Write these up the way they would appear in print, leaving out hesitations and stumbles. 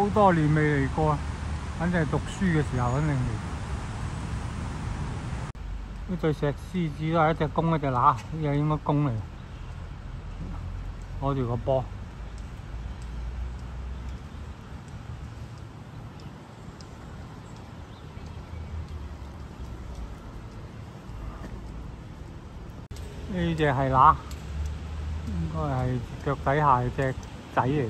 好多年未嚟過，反正係讀書嘅時候肯定嚟。呢對石獅子都係一隻公一隻乸，呢隻應該公嚟，攞住個波。呢隻係乸，應該係腳底下隻仔嚟。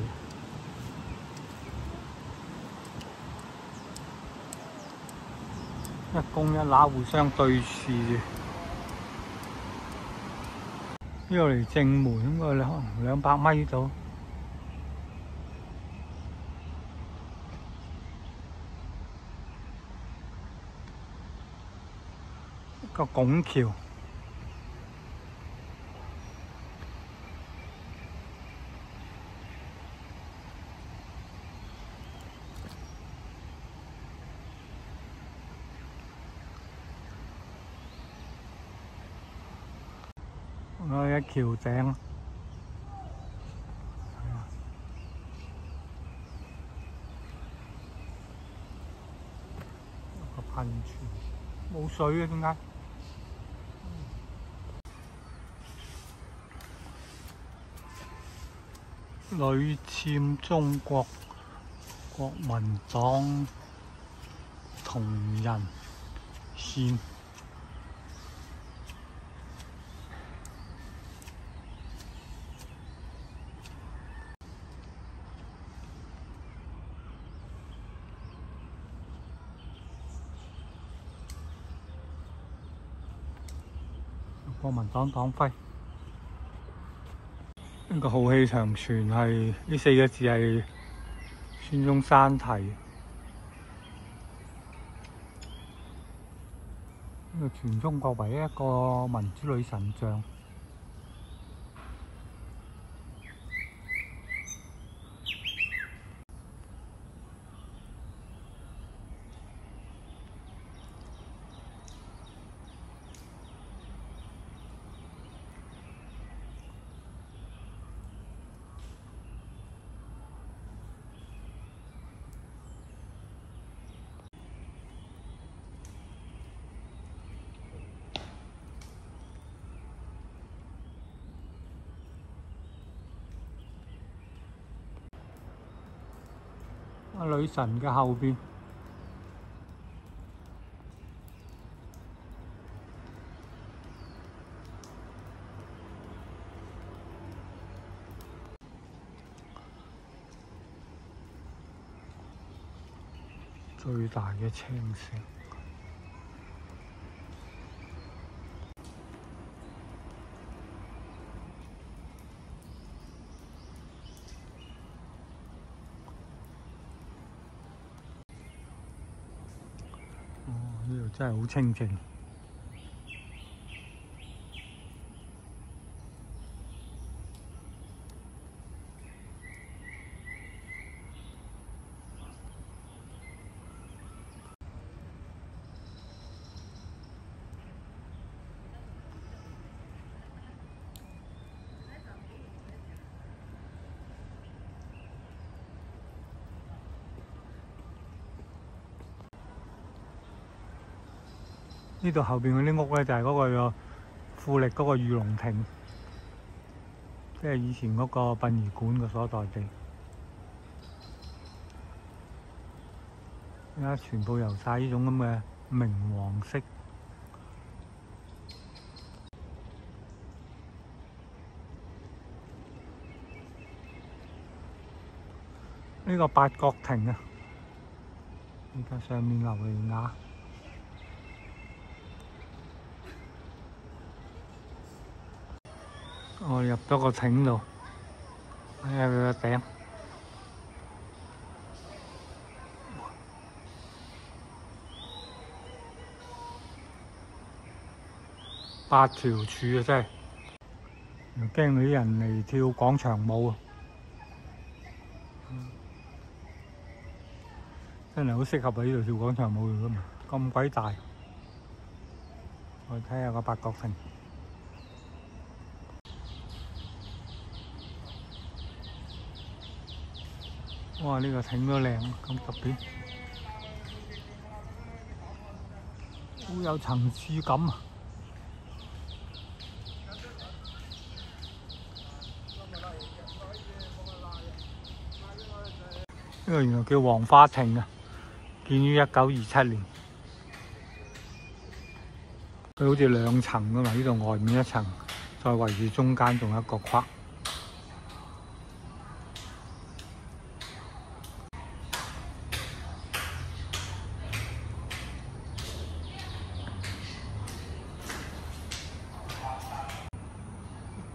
一公一乸互相對視住，呢度離正門應該可能200米度。一個拱橋，我喺橋頂，個噴泉冇水嘅點解？屢簽中國國民黨同仁憲。國民黨黨徽，呢個浩氣長存係呢4個字係孫中山提。呢個全中國唯一一個民主女神像。女神嘅後邊，最大嘅青石。呢度真係好清靜。呢度後邊嗰啲屋咧，就係嗰個富力嗰個御龍亭，即係以前嗰個殯儀館嘅所在地。而家全部油晒呢種咁嘅明黃色。呢個八角亭啊，而家上面流嚟雅。我入咗個亭度，睇下佢個頂8條柱啊！真係又驚嗰啲人嚟跳廣場舞啊！真係好適合喺呢度跳廣場舞㗎嘛，咁鬼大！我睇下個八角亭。哇！呢個艇都靚，咁特別，好有層次感啊！呢個原來叫黃花亭啊，建於1927年。佢好似2層噶嘛，呢度外面1層，再圍住中間仲有一個框。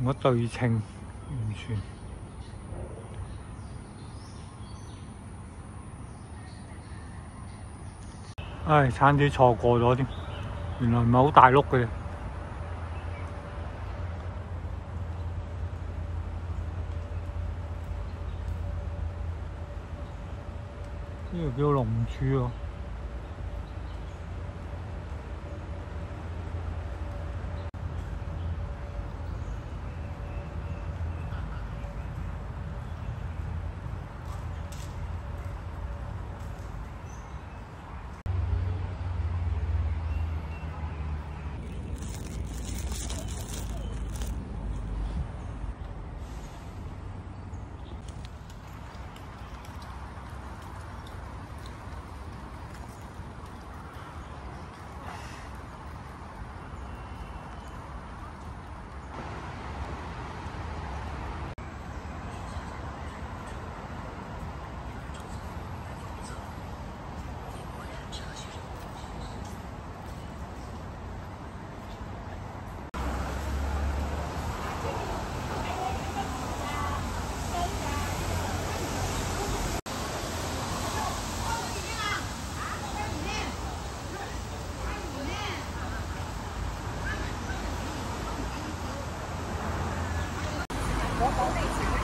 我對稱完全，唉，差啲錯過咗添，原來唔係好大碌嘅。呢個叫龍柱喎。我保你